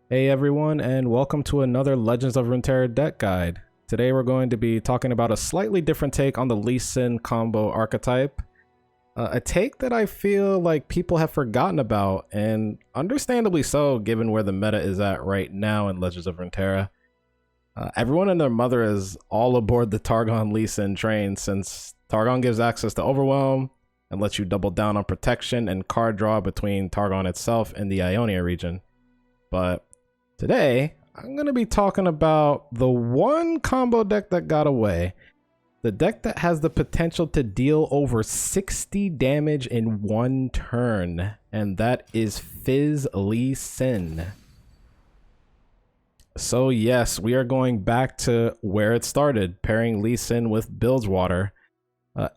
Hey everyone, and welcome to another Legends of Runeterra deck guide. Today we're going to be talking about a slightly different take on the Lee Sin combo archetype. A take that I feel like people have forgotten about, and understandably so given where the meta is at right now in Legends of Runeterra. Everyone and their mother is all aboard the Targon Lee Sin train since Targon gives access to Overwhelm and lets you double down on protection and card draw between Targon itself and the Ionia region. But today, I'm going to be talking about the one combo deck that got away. The deck that has the potential to deal over 60 damage in one turn. And that is Fizz Lee Sin. So yes, we are going back to where it started, pairing Lee Sin with Bilgewater.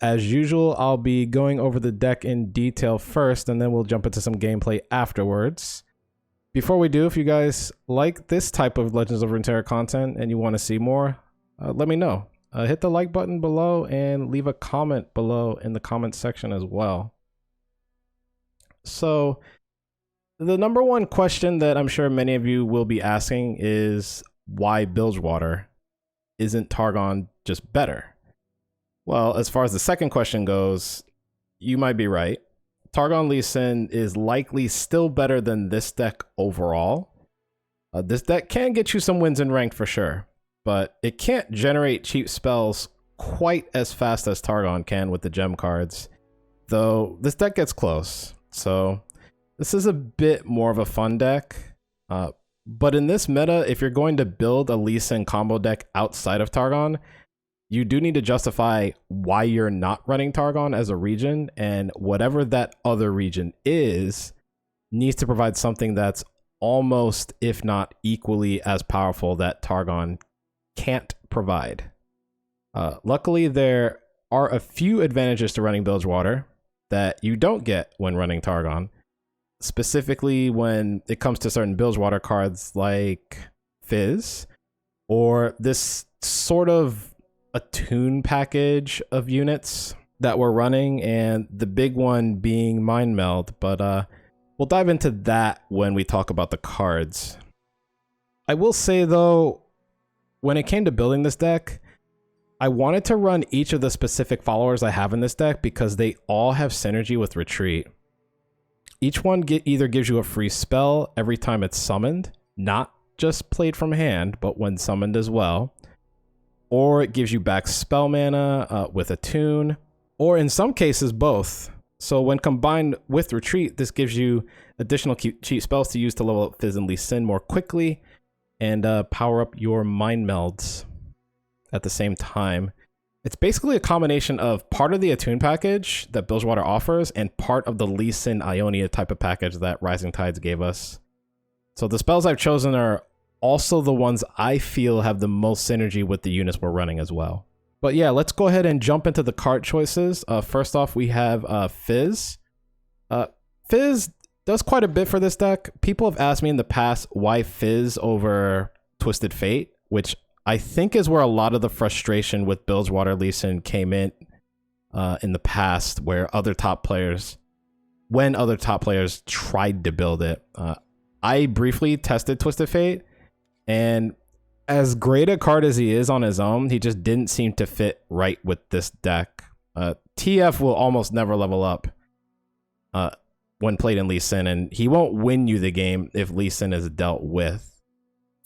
As usual, I'll be going over the deck in detail first, and then we'll jump into some gameplay afterwards. Before we do, if you guys like this type of Legends of Runeterra content and you want to see more, let me know. Hit the like button below and leave a comment below in the comment section as well. So, the number one question that I'm sure many of you will be asking is why Bilgewater? Isn't Targon just better? Well, as far as the second question goes, you might be right. Targon Lee Sin is likely still better than this deck overall. This deck can get you some wins in ranked for sure, but it can't generate cheap spells quite as fast as Targon can with the gem cards, though this deck gets close. So this is a bit more of a fun deck, but in this meta, if you're going to build a Lee Sin combo deck outside of Targon, you do need to justify why you're not running Targon as a region, and whatever that other region is needs to provide something that's almost, if not equally as powerful that Targon can't provide. Luckily, there are a few advantages to running Bilgewater that you don't get when running Targon, specifically when it comes to certain Bilgewater cards like Fizz, or this sort of attune package of units that we're running, and the big one being Mind Meld, but we'll dive into that when we talk about the cards. I will say though, when it came to building this deck, I wanted to run each of the specific followers I have in this deck because they all have synergy with Retreat. Each one either gives you a free spell every time it's summoned, not just played from hand, but when summoned as well, or it gives you back spell mana with Attune, or in some cases both. So when combined with Retreat, this gives you additional cheap spells to use to level up Fizz and Lee Sin more quickly, and power up your Mind Melds at the same time. It's basically a combination of part of the Attune package that Bilgewater offers and part of the Lee Sin Ionia type of package that Rising Tides gave us. So the spells I've chosen are also the ones I feel have the most synergy with the units we're running as well. But yeah, let's go ahead and jump into the card choices. First off, we have Fizz. Fizz does quite a bit for this deck. People have asked me in the past why Fizz over Twisted Fate, which I think is where a lot of the frustration with Bilgewater Lee Sin came in the past, where when other top players tried to build it. I briefly tested Twisted Fate, and as great a card as he is on his own, he just didn't seem to fit right with this deck. TF will almost never level up when played in Lee Sin, and he won't win you the game if Lee Sin is dealt with.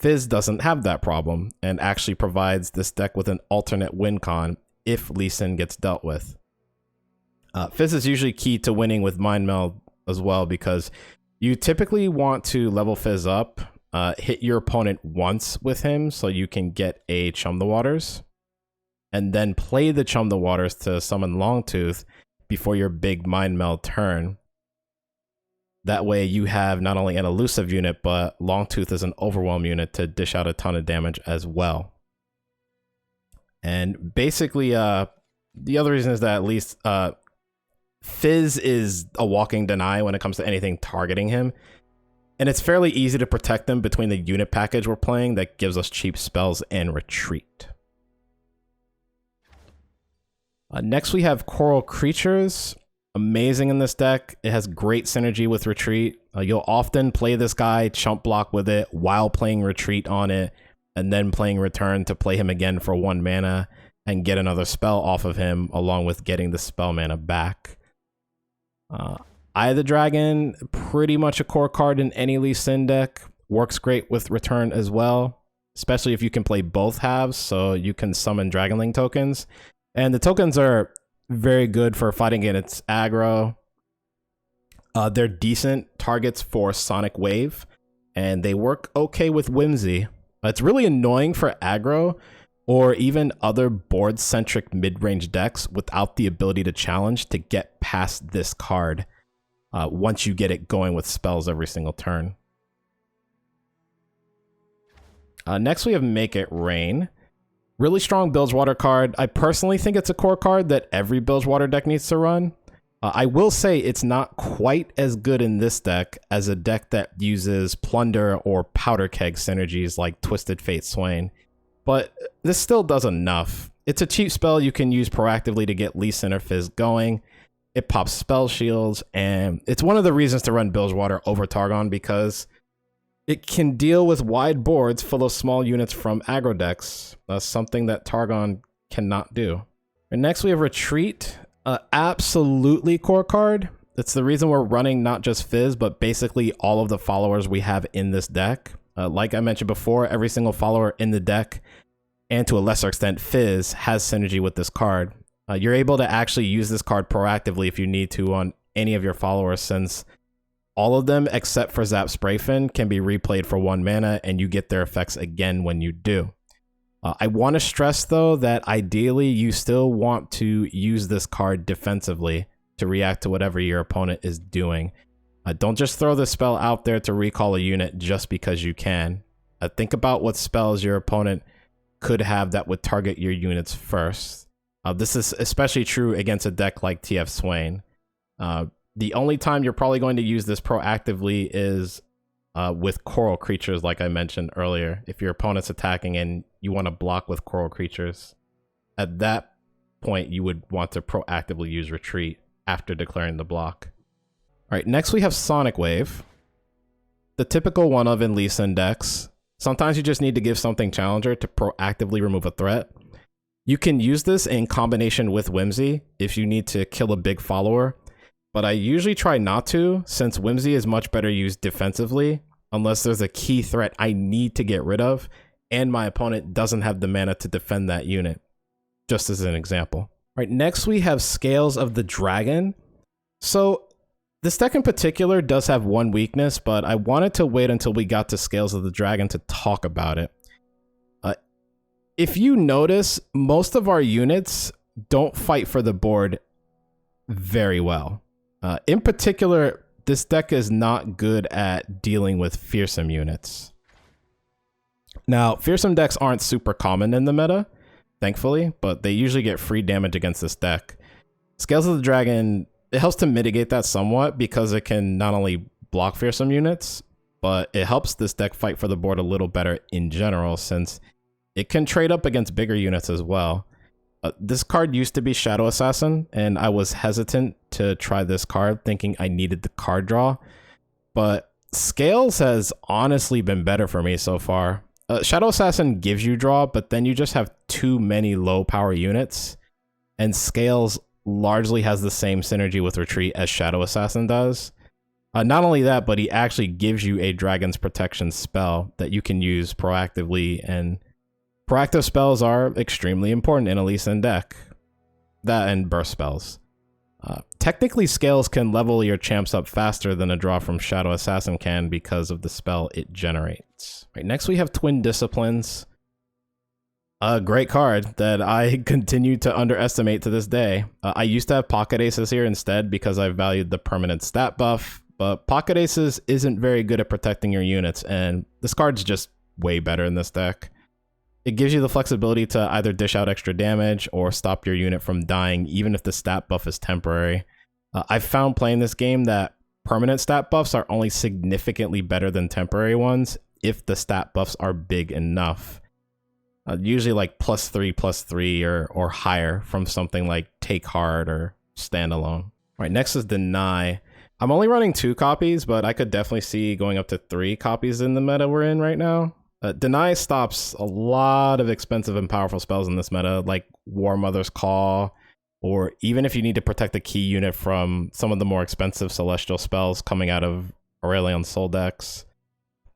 Fizz doesn't have that problem, and actually provides this deck with an alternate win con if Lee Sin gets dealt with. Fizz is usually key to winning with Mind Meld as well, because you typically want to level Fizz up, hit your opponent once with him so you can get a Chum the Waters, and then play the Chum the Waters to summon Longtooth before your big Mind Meld turn. That way you have not only an elusive unit, but Longtooth is an Overwhelm unit to dish out a ton of damage as well. And basically, the other reason is that at least Fizz is a walking deny when it comes to anything targeting him. And it's fairly easy to protect them between the unit package we're playing that gives us cheap spells and Retreat. Next we have Coral Creatures. Amazing in this deck. It has great synergy with Retreat. You'll often play this guy, chump block with it while playing retreat on it, and then playing return to play him again for 1 mana and get another spell off of him, along with getting the spell mana back. Eye of the Dragon, pretty much a core card in any Lee Sin deck. Works great with return as well, especially if you can play both halves, so you can summon Dragonling tokens. And the tokens are very good for fighting against aggro. They're decent targets for Sonic Wave, and they work okay with Whimsy. It's really annoying for aggro or even other board-centric mid-range decks without the ability to challenge to get past this card once you get it going with spells every single turn. Next we have Make It Rain. Really strong Bilgewater card. I personally think it's a core card that every Bilgewater deck needs to run. I will say it's not quite as good in this deck as a deck that uses Plunder or Powder Keg synergies like Twisted Fate Swain, but this still does enough. It's a cheap spell you can use proactively to get Lee Sin or Fizz going. It pops spell shields, and it's one of the reasons to run Bilgewater over Targon because it can deal with wide boards full of small units from aggro decks, something that Targon cannot do. And next we have Retreat. Absolutely core card. It's the reason we're running not just Fizz, but basically all of the followers we have in this deck. Like I mentioned before, every single follower in the deck, and to a lesser extent Fizz, has synergy with this card. You're able to actually use this card proactively if you need to on any of your followers, since all of them except for Zap Sprayfin can be replayed for 1 mana, and you get their effects again when you do. I want to stress, though, that ideally you still want to use this card defensively to react to whatever your opponent is doing. Don't just throw this spell out there to recall a unit just because you can. Think about what spells your opponent could have that would target your units first. This is especially true against a deck like TF Swain. The only time you're probably going to use this proactively is with coral creatures, like I mentioned earlier. If your opponent's attacking and you want to block with coral creatures, at that point you would want to proactively use Retreat after declaring the block. All right, next we have Sonic Wave. The typical one of in Lee Sin decks. Sometimes you just need to give something challenger to proactively remove a threat. You can use this in combination with Whimsy if you need to kill a big follower, but I usually try not to, since Whimsy is much better used defensively unless there's a key threat I need to get rid of and my opponent doesn't have the mana to defend that unit, just as an example. All right, next we have Scales of the Dragon. So this deck in particular does have one weakness, but I wanted to wait until we got to Scales of the Dragon to talk about it. If you notice, most of our units don't fight for the board very well. In particular, this deck is not good at dealing with fearsome units. Now, fearsome decks aren't super common in the meta, thankfully, but they usually get free damage against this deck. Scales of the Dragon, it helps to mitigate that somewhat because it can not only block fearsome units, but it helps this deck fight for the board a little better in general, since it can trade up against bigger units as well. This card used to be Shadow Assassin, and I was hesitant to try this card, thinking I needed the card draw, but Scales has honestly been better for me so far. Shadow Assassin gives you draw, but then you just have too many low power units, and Scales largely has the same synergy with Retreat as Shadow Assassin does. Not only that, but he actually gives you a Dragon's Protection spell that you can use proactively, and proactive spells are extremely important in a Lee Sin deck. That and burst spells. Technically, Scales can level your champs up faster than a draw from Shadow Assassin can because of the spell it generates. Right, next we have Twin Disciplines. A great card that I continue to underestimate to this day. I used to have Pocket Aces here instead because I valued the permanent stat buff, but Pocket Aces isn't very good at protecting your units, and this card's just way better in this deck. It gives you the flexibility to either dish out extra damage or stop your unit from dying, even if the stat buff is temporary. I've found playing this game that permanent stat buffs are only significantly better than temporary ones if the stat buffs are big enough. Usually like +3/+3 or higher from something like Take Hard or Standalone. All right, next is Deny. I'm only running 2 copies, but I could definitely see going up to 3 copies in the meta we're in right now. Deny stops a lot of expensive and powerful spells in this meta, like War Mother's Call, or even if you need to protect a key unit from some of the more expensive celestial spells coming out of Aurelion Soul decks.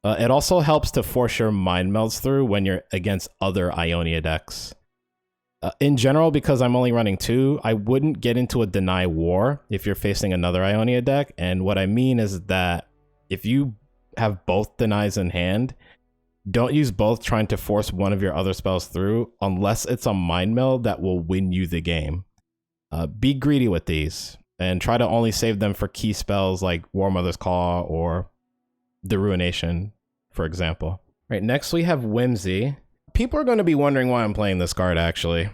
It also helps to force your mind melds through when you're against other Ionia decks. In general, because I'm only running 2, I wouldn't get into a deny war if you're facing another Ionia deck. And what I mean is that if you have both denies in hand, don't use both trying to force one of your other spells through unless it's a mind meld that will win you the game. Be greedy with these and try to only save them for key spells like War Mother's Call or the Ruination, for example. Right, next we have Whimsy. People are going to be wondering why I'm playing this card, actually,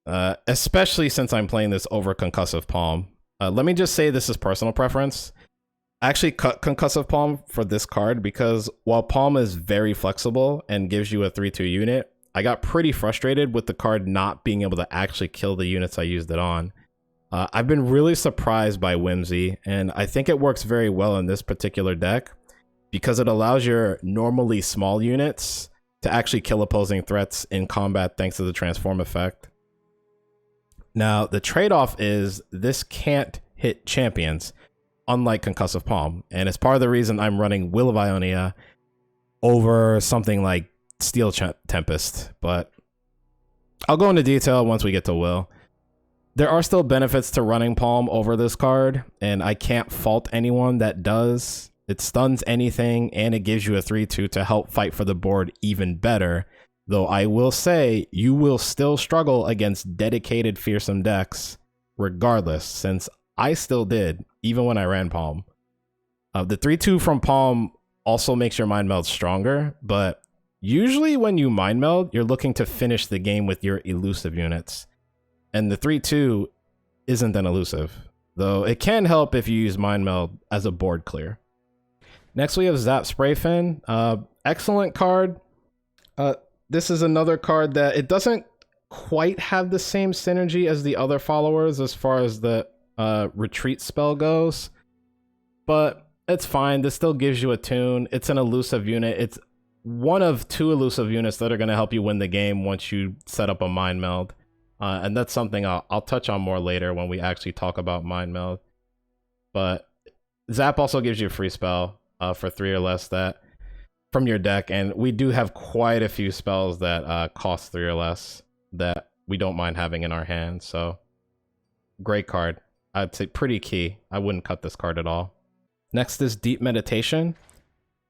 especially since I'm playing this over Concussive Palm. Let me just say this is personal preference. I actually cut Concussive Palm for this card because while Palm is very flexible and gives you a 3/2 unit, I got pretty frustrated with the card not being able to actually kill the units I used it on. I've been really surprised by Whimsy, and I think it works very well in this particular deck because it allows your normally small units to actually kill opposing threats in combat thanks to the transform effect. Now, the trade-off is this can't hit champions, unlike Concussive Palm, and it's part of the reason I'm running Will of Ionia over something like Steel Tempest, but I'll go into detail once we get to Will. There are still benefits to running Palm over this card, and I can't fault anyone that does. It stuns anything, and it gives you a 3/2 to help fight for the board even better. Though I will say, you will still struggle against dedicated fearsome decks, regardless, since I still did, even when I ran Palm. The 3/2 from Palm also makes your mind meld stronger, but usually when you mind meld, you're looking to finish the game with your elusive units. And the 3/2 isn't an elusive, though it can help if you use mind meld as a board clear. Next, we have Zap Spray Fin. Excellent card. This is another card that it doesn't quite have the same synergy as the other followers as far as the retreat spell goes, but it's fine. This still gives you a tune. It's an elusive unit. It's one of 2 elusive units that are going to help you win the game once you set up a mind meld. And that's something I'll touch on more later when we actually talk about mind meld. But Zap also gives you a free spell for 3 or less that from your deck, and we do have quite a few spells that cost 3 or less that we don't mind having in our hand. So great card. I'd say pretty key. I wouldn't cut this card at all. Next is Deep Meditation.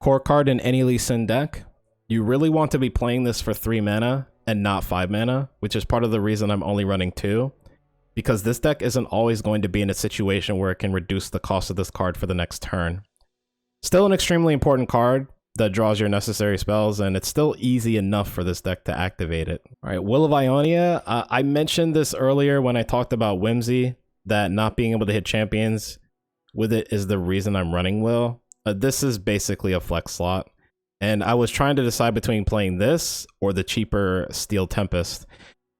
Core card in any Lee Sin deck. You really want to be playing this for 3 mana and not 5 mana, which is part of the reason I'm only running 2, because this deck isn't always going to be in a situation where it can reduce the cost of this card for the next turn. Still an extremely important card that draws your necessary spells, and it's still easy enough for this deck to activate it. All right, Will of Ionia. I mentioned this earlier when I talked about Whimsy, that not being able to hit champions with it is the reason I'm running Will. This is basically a flex slot, and I was trying to decide between playing this or the cheaper Steel Tempest.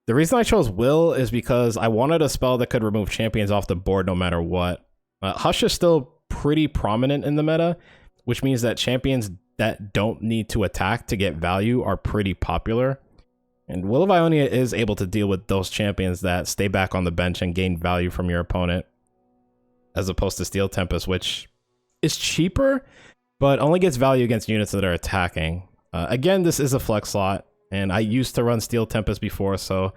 The reason I chose Will is because I wanted a spell that could remove champions off the board no matter what. Hush is still pretty prominent in the meta, which means that champions that don't need to attack to get value are pretty popular. And Will of Ionia is able to deal with those champions that stay back on the bench and gain value from your opponent, as opposed to Steel Tempest, which is cheaper, but only gets value against units that are attacking. Again, this is a flex slot, and I used to run Steel Tempest before, so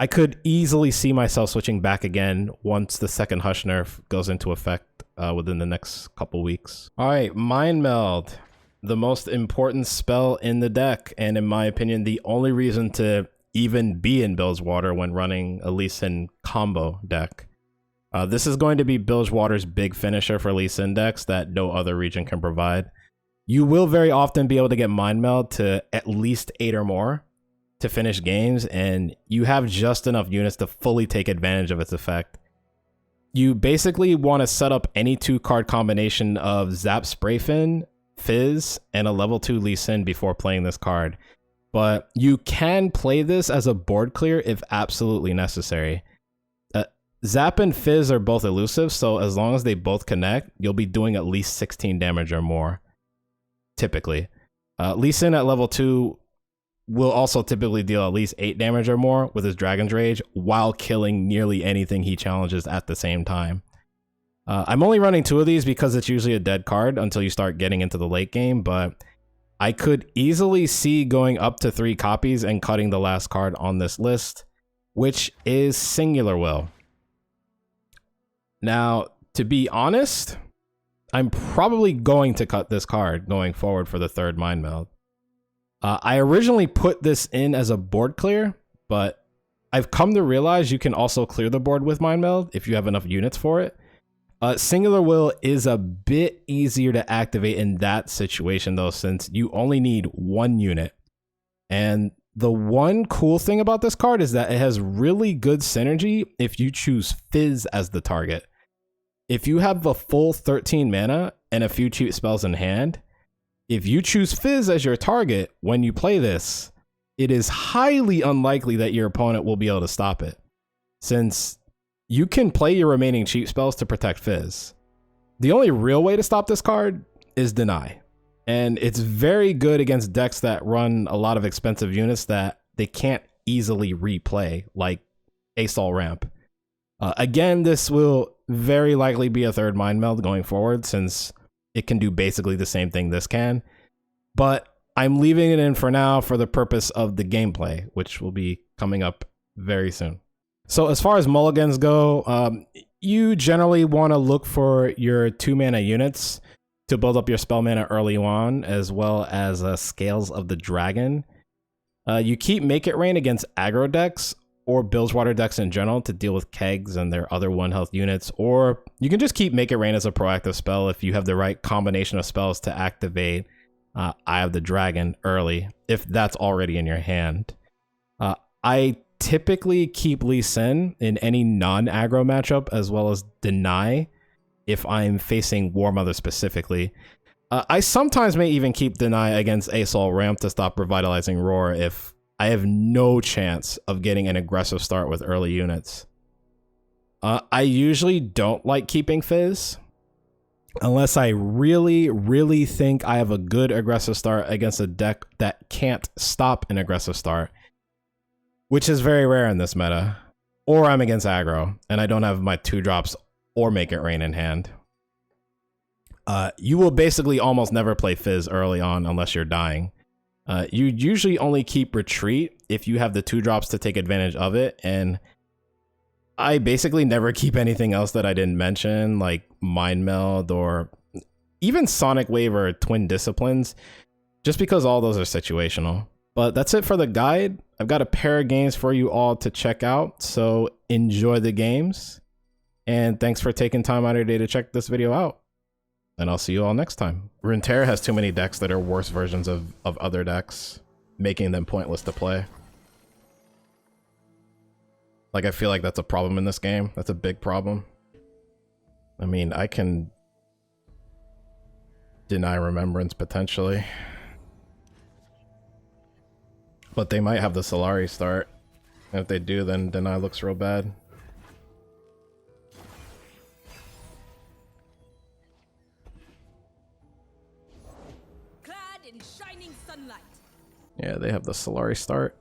I could easily see myself switching back again once the second Hush nerf goes into effect within the next couple weeks. All right, Mind Meld, the most important spell in the deck, and in my opinion, the only reason to even be in Bilgewater when running a Lee Sin combo deck. This is going to be Bilgewater's big finisher for Lee Sin decks that no other region can provide. You will very often be able to get Mind Meld to at least 8 or more to finish games, and you have just enough units to fully take advantage of its effect. You basically want to set up any 2-card combination of Zap Spray Fin, Fizz, and a level 2 Lee Sin before playing this card. But you can play this as a board clear if absolutely necessary. Zap and Fizz are both elusive, so as long as they both connect, you'll be doing at least 16 damage or more, typically. Lee Sin at level 2 will also typically deal at least 8 damage or more with his Dragon's Rage while killing nearly anything he challenges at the same time. I'm only running 2 of these because it's usually a dead card until you start getting into the late game, but I could easily see going up to 3 copies and cutting the last card on this list, which is Singular Will. Now, to be honest, I'm probably going to cut this card going forward for the 3rd Mind Meld. I originally put this in as a board clear, but I've come to realize you can also clear the board with Mind Meld if you have enough units for it. Singular Will is a bit easier to activate in that situation though, since you only need 1 unit. And the one cool thing about this card is that it has really good synergy if you choose Fizz as the target. If you have the full 13 mana and a few cheap spells in hand, if you choose Fizz as your target when you play this, it is highly unlikely that your opponent will be able to stop it, since you can play your remaining cheap spells to protect Fizz. The only real way to stop this card is Deny, and it's very good against decks that run a lot of expensive units that they can't easily replay, like Assault Ramp. Again, this will very likely be a 3rd Mind Meld going forward, since it can do basically the same thing this can, but I'm leaving it in for now for the purpose of the gameplay, which will be coming up very soon. So as far as mulligans go, you generally want to look for your 2 mana units to build up your spell mana early on, as well as Scales of the Dragon. You keep Make It Rain against aggro decks or Bilgewater decks in general to deal with kegs and their other 1 health units, or you can just keep Make It Rain as a proactive spell if you have the right combination of spells to activate Eye of the Dragon early, if that's already in your hand. I typically keep Lee Sin in any non-aggro matchup, as well as Deny if I'm facing War Mother specifically. I sometimes may even keep Deny against Assault Ramp to stop Revitalizing Roar if I have no chance of getting an aggressive start with early units. I usually don't like keeping Fizz unless I really think I have a good aggressive start against a deck that can't stop an aggressive start, which is very rare in this meta. Or I'm against aggro and I don't have my 2-drops or Make It Rain in hand. You will basically almost never play Fizz early on unless you're dying. You usually only keep Retreat if you have the 2-drops to take advantage of it, and I basically never keep anything else that I didn't mention, like Mind Meld or even Sonic Wave or Twin Disciplines, just because all those are situational. But that's it for the guide. I've got a pair of games for you all to check out, so enjoy the games, and thanks for taking time out of your day to check this video out. And I'll see you all next time. Runeterra has too many decks that are worse versions of other decks, making them pointless to play. Like, I feel like that's a problem in this game. That's a big problem. I mean, I can deny Remembrance potentially, but they might have the Solari start. And if they do, then Deny looks real bad. Clad in shining sunlight. Yeah, they have the Solari start.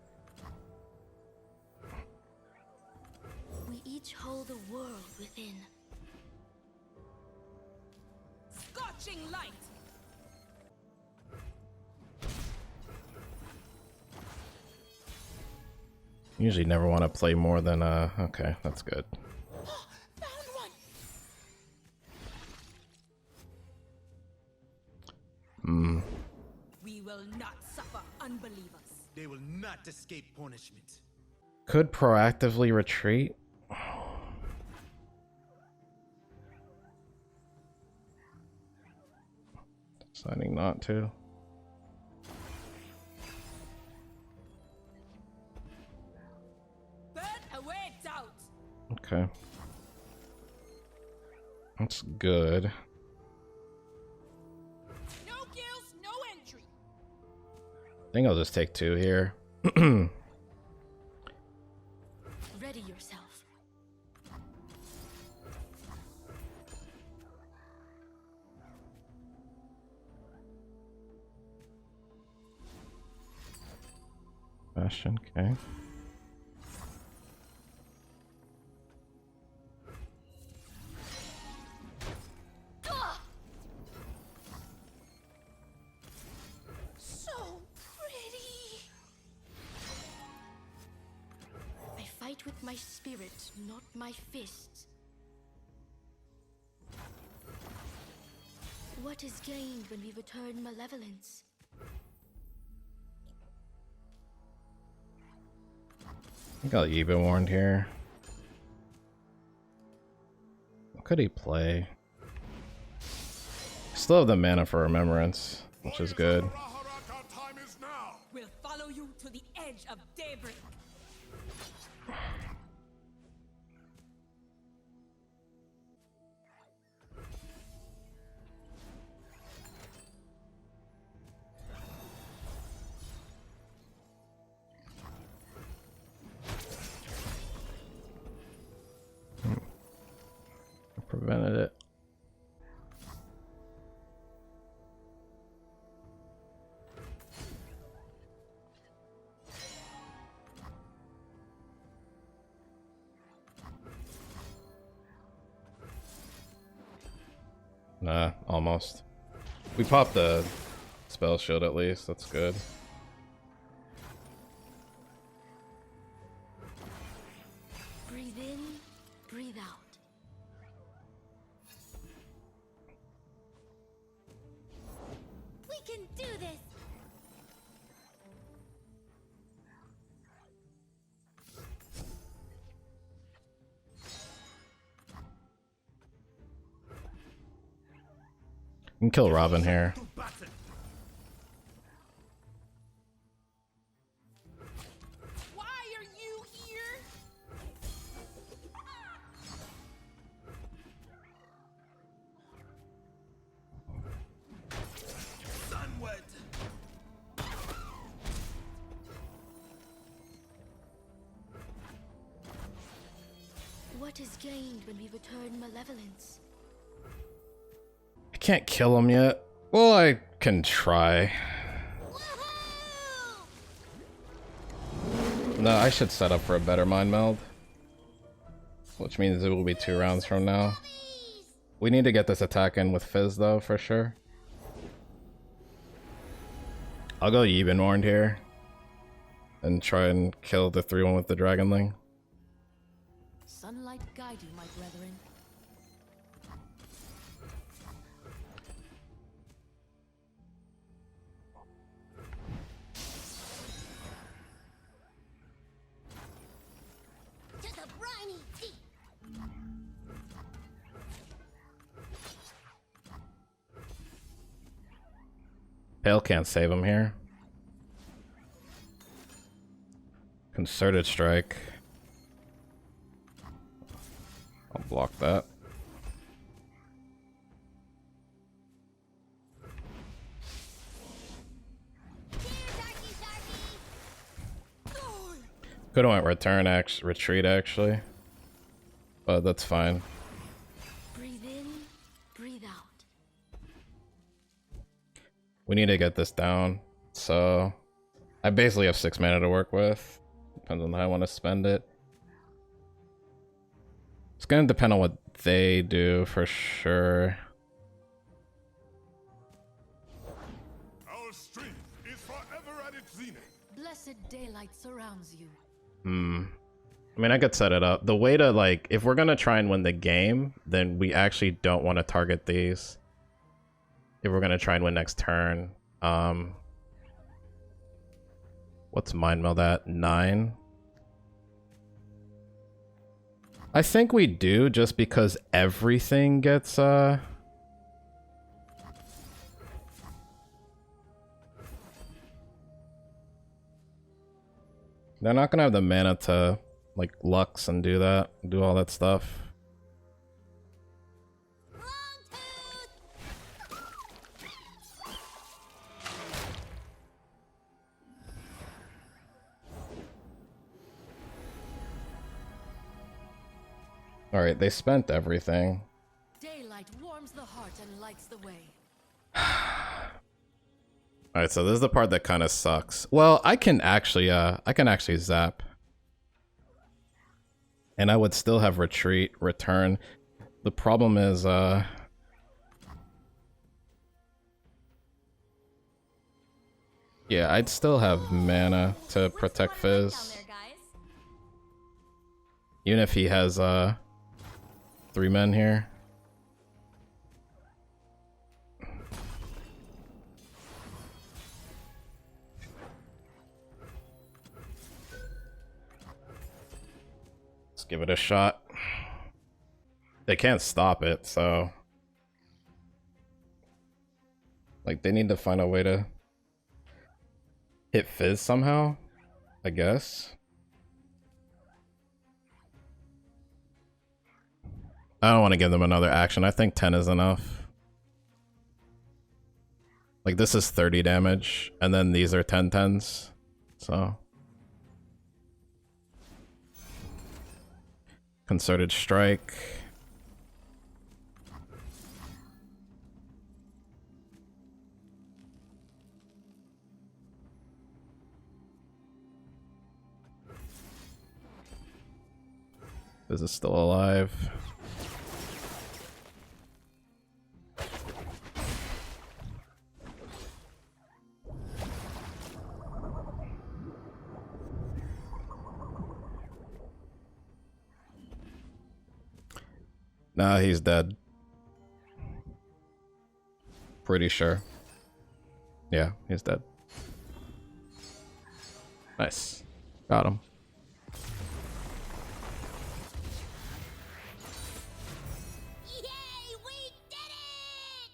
We each hold a world within. Scorching light. Usually never want to play more than, okay, that's good. Found one. We will not suffer unbelievers. They will not escape punishment. Could proactively retreat. Deciding not to. Burn away doubt. Okay. That's good. No kills, no entry. I think I'll just take 2 here. Ready yourself. Bastion, okay. So pretty. I fight with my spirit, not my fists. What is gained when we return malevolence? I think I'll even warned here. What could he play? Still have the mana for Remembrance, which is good. We'll follow you to the edge of daybreak. Prevented it. Nah, almost. We popped the spell shield at least, that's good. Breathe in, breathe out. We can do this. You can kill Robin here. Why are you here? Sunward. What is gained when we return malevolence? I can't kill him yet. Well, I can try. No, I should set up for a better mind meld. Which means it will be 2 rounds from now. We need to get this attack in with Fizz though, for sure. I'll go even warned here. And try and kill the 3-1 with the Dragonling. Sunlight guide you, my brethren. To the briny teeth. Pale can't save him here. Concerted strike. I'll block that. Could have went retreat actually, but that's fine. Breathe in, breathe out. We need to get this down, so I basically have 6 mana to work with. Depends on how I want to spend it. It's gonna depend on what they do for sure. Our strength is forever at its zenith. Blessed daylight surrounds you. I mean, I could set it up. The way to, like, if we're gonna try and win the game, then we actually don't want to target these. If we're gonna try and win next turn. What's mind meld at? 9? I think we do, just because everything gets, They're not gonna have the mana to, like, Lux and do that, do all that stuff. Alright, they spent everything. Daylight warms the heart and lights the way. All right, so this is the part that kind of sucks. Well, I can actually zap, and I would still have retreat, return. The problem is, yeah, I'd still have mana to protect Fizz, even if he has 3 men here. Give it a shot. They can't stop it, so like they need to find a way to hit Fizz somehow, I guess. I don't want to give them another action. I think 10 is enough. Like this is 30 damage, and then these are 10/10s, so. Concerted strike. This is still alive. Nah, he's dead. Pretty sure. Yeah, he's dead. Nice. Got him. Yay, we did it!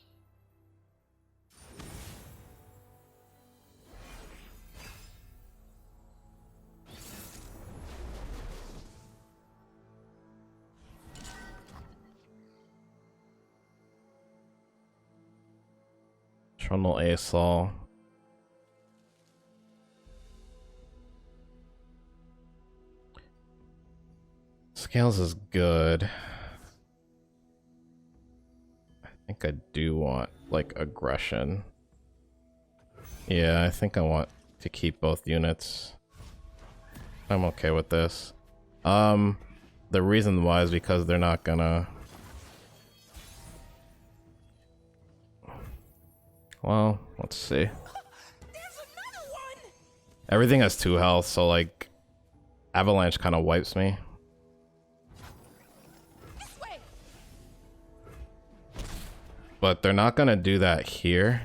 Trundle Asol. Scales is good. I think I do want like aggression. Yeah, I think I want to keep both units. I'm okay with this. The reason why is because they're not gonna. Well, let's see. Everything has 2 health, so like Avalanche kind of wipes me. But they're not gonna do that here.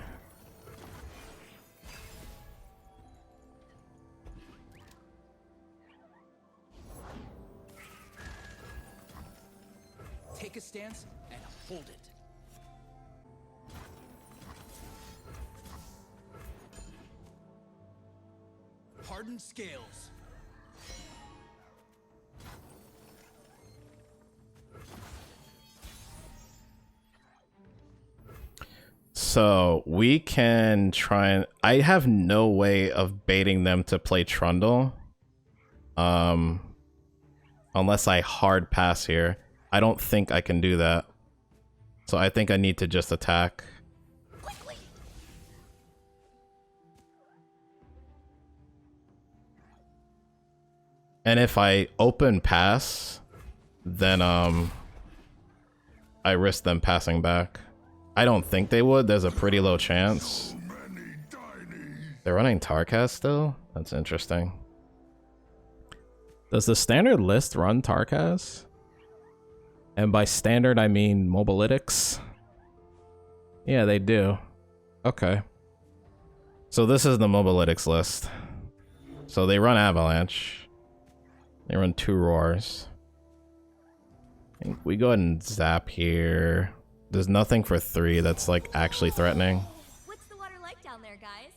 Take a stance and hold it. Hardened scales. So we can try and I have no way of baiting them to play Trundle. Unless I hard pass here. I don't think I can do that. So I think I need to just attack. Quickly. And if I open pass, then I risk them passing back. I don't think they would. There's a pretty low chance. They're running Tarkas still? That's interesting. Does the standard list run Tarkas? And by standard, I mean Mobilytics? Yeah, they do. Okay. So this is the Mobilytics list. So they run Avalanche. They run 2 Roars. I think we go ahead and zap here. There's nothing for 3 that's like actually threatening. What's the water like down there, guys?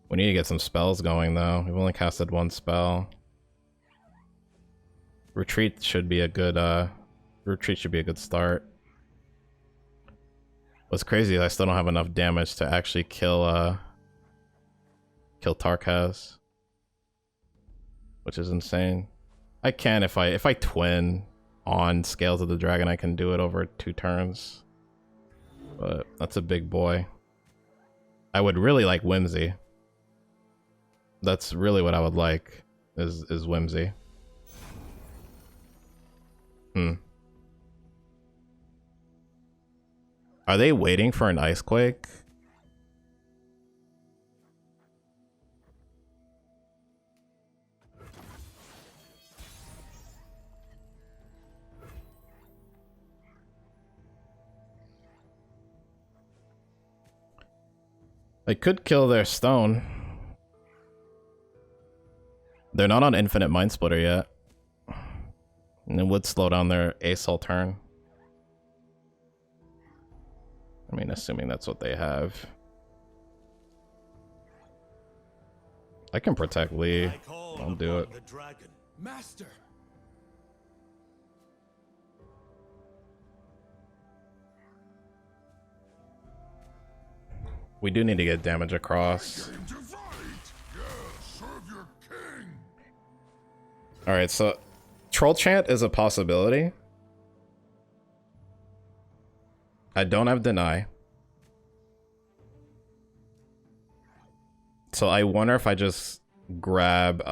We need to get some spells going though. We've only casted 1 spell. Retreat should be a good start. What's crazy is I still don't have enough damage to actually kill Tarkas. Which is insane. I can if I twin, on Scales of the Dragon, I can do it over 2 turns. But that's a big boy. I would really like Whimsy. That's really what I would like, is Whimsy. Are they waiting for an Ice Quake? They could kill their stone. They're not on Infinite Mind Splitter yet. And it would slow down their Assault turn. I mean, assuming that's what they have. I can protect Lee. I'll do it. Master. We do need to get damage across. Alright, so Troll Chant is a possibility. I don't have Deny. So I wonder if I just grab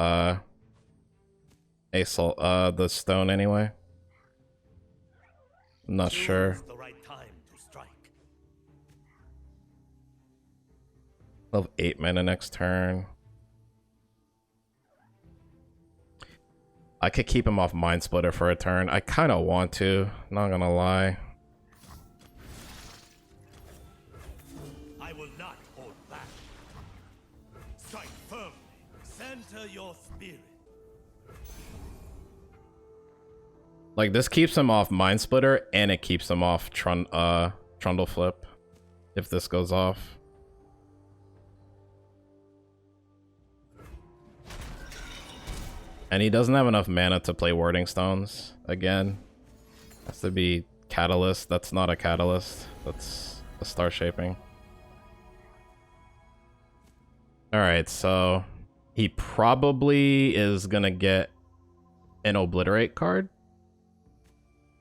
Assault, the stone anyway. I'm not sure. I'll have 8 mana next turn. I could keep him off Mind Splitter for a turn. I kind of want to, not gonna lie. I will not hold back. Strike firmly. Center your spirit. Like, this keeps him off Mind Splitter, and it keeps him off Trundle Flip, if this goes off. And he doesn't have enough mana to play Wording Stones again. Has to be Catalyst. That's not a Catalyst. That's a Star Shaping. Alright, so he probably is gonna get an Obliterate card.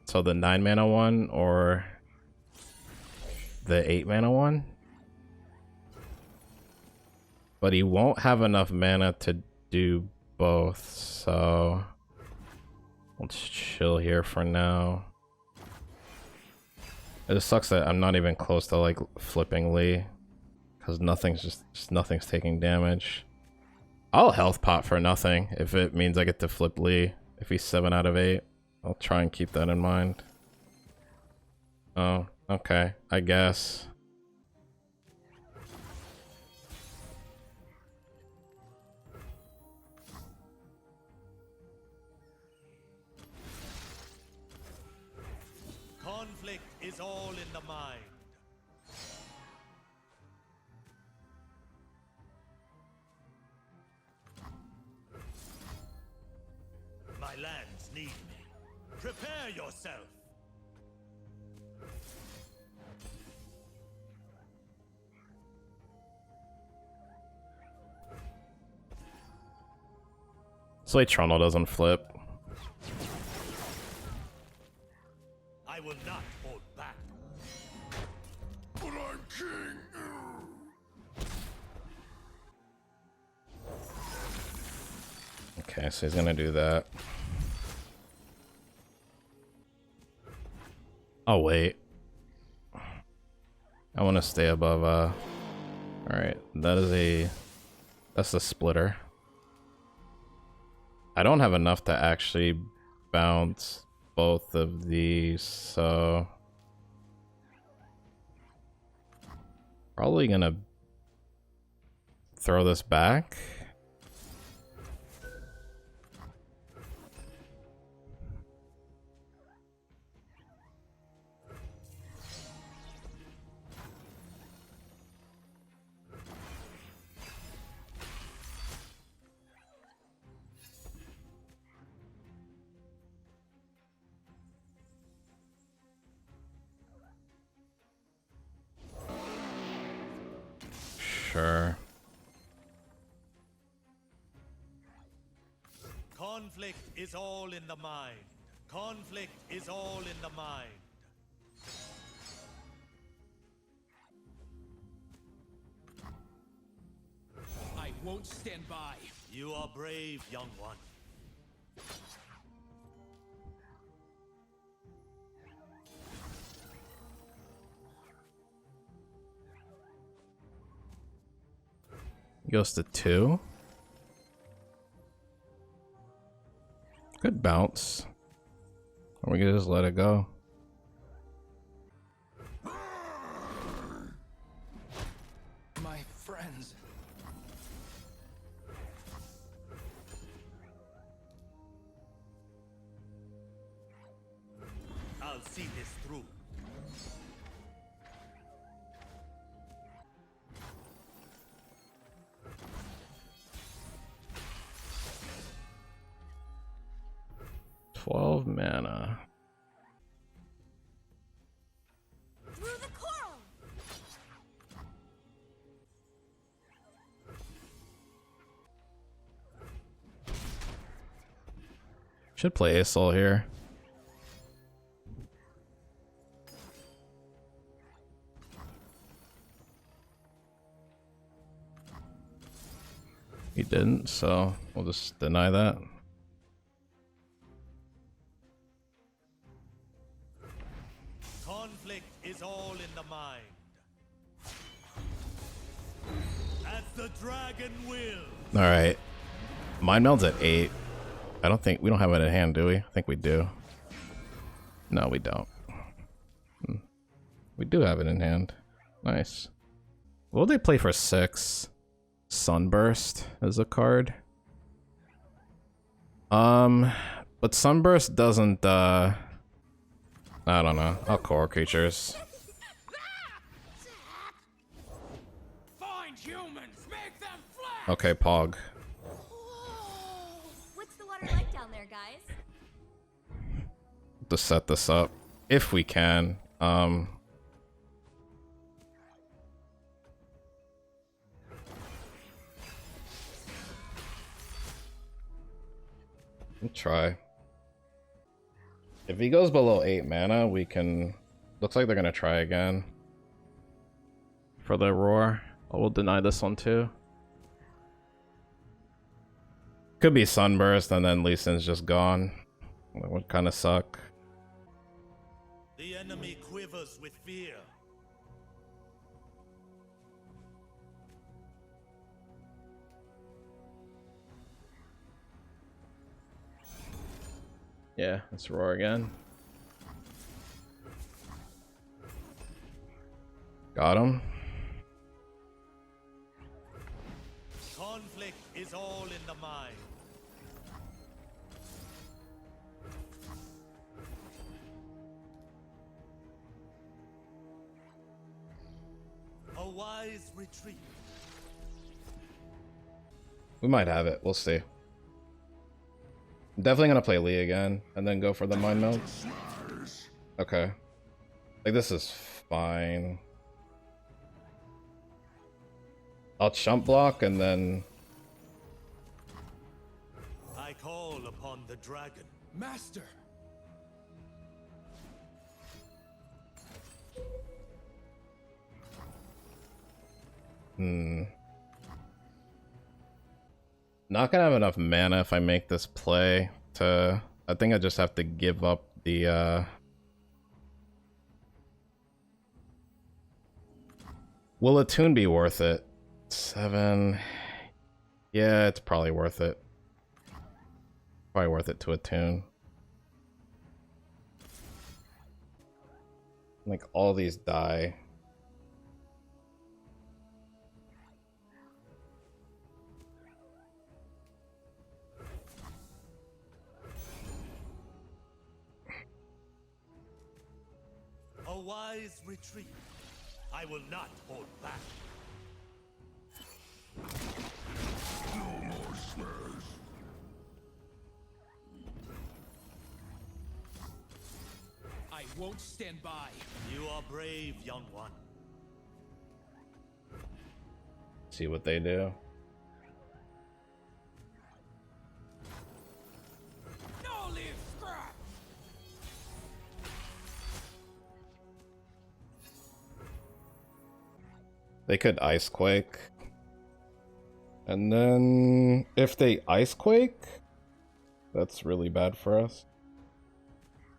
So the 9 mana one or the 8 mana one. But he won't have enough mana to do both, so let's chill here for now. It just sucks that I'm not even close to like flipping Lee, because nothing's just nothing's taking damage. I'll health pot for nothing if it means I get to flip Lee. If he's 7 out of 8, I'll try and keep that in mind. Oh, okay, I guess. Conflict is all in the mind. My lands need me. Prepare yourself. So Trundle doesn't flip. I will not hold back. But I'm king. Okay, so he's gonna do that. Oh wait. I want to stay above alright, that's a splitter. I don't have enough to actually bounce both of these, so probably gonna throw this back. Sure. Conflict is all in the mind. Conflict is all in the mind. I won't stand by. You are brave, young one. Goes to 2. Good bounce. Or we can just let it go. My friends. I'll see this through. Mana. Through the coral. Should play Isol here. He didn't, so we'll just deny that. Conflict is all in the mind. As the dragon will. All right, Mind Meld's at 8. I don't think we don't have it in hand, do we? I think we do. No, we don't. We do have it in hand. Nice. What will they play for 6? Sunburst as a card. But Sunburst doesn't. I don't know. I'll core creatures. Find humans, make them fly. Okay, Pog. What's the water like down there, guys? To set this up, if we can. We'll try. If he goes below 8 mana, we can. Looks like they're gonna try again for the roar. I will deny this one too. Could be Sunburst and then Lee Sin's just gone. That would kind of suck. The enemy quivers with fear. Yeah, let's roar again. Got him. Conflict is all in the mind. A wise retreat. We might have it. We'll see. Definitely gonna play Lee again and then go for the Mind Meld. Okay. Like, this is fine. I'll chump block and then. I call upon the dragon. Master. Not gonna have enough mana if I make this play to. I think I just have to give up the. Will a tune be worth it? 7. Yeah, it's probably worth it. Probably worth it to attune. Like, all these die. A wise retreat. I will not hold back. No more snares. I won't stand by. You are brave, young one. See what they do. No leave scrap. They could Ice Quake. And then if they Ice Quake, that's really bad for us.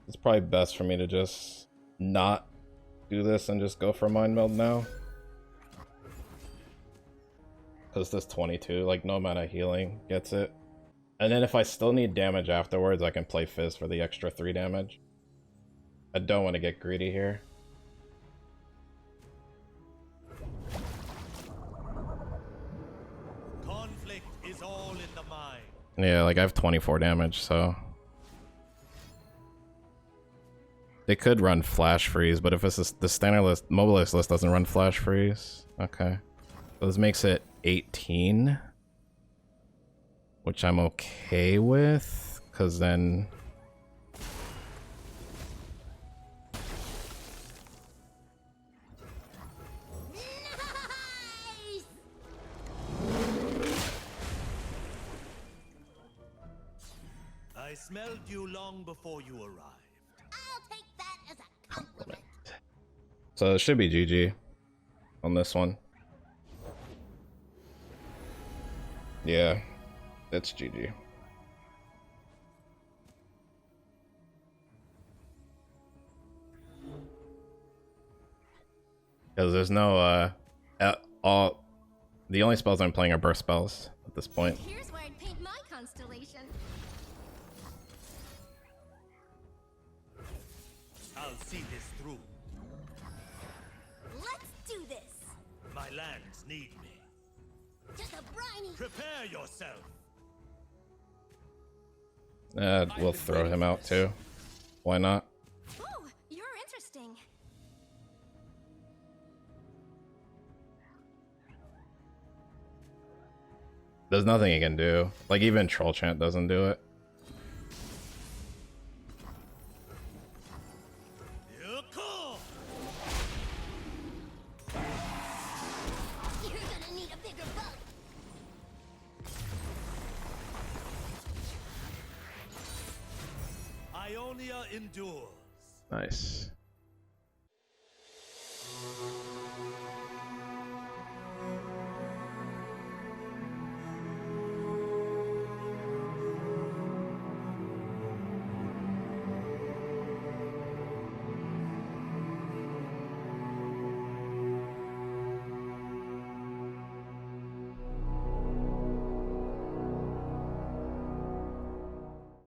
It's probably best for me to just not do this and just go for Mind Meld now. Because this 22, like no amount of healing gets it. And then if I still need damage afterwards, I can play Fizz for the extra 3 damage. I don't want to get greedy here. Conflict is all in the mind. Yeah, like I have 24 damage, so... They could run Flash Freeze, but if it's the standard list, mobile list doesn't run Flash Freeze. Okay. So this makes it 18. Which I'm okay with, because then... Nice! I smelled you long before you arrived. I'll take that as a compliment. So it should be GG on this one. Yeah, it's GG. Because there's no, the only spells I'm playing are burst spells at this point. Here's where I'd paint my constellation. I'll see this through. Let's do this. My lands need me. Just a briny. Prepare yourself. We'll throw him out too. Why not? Oh, you're interesting. There's nothing he can do. Like even Troll Chant doesn't do it. You're cool. You're gonna need a bigger boat. Ionia endures. Nice.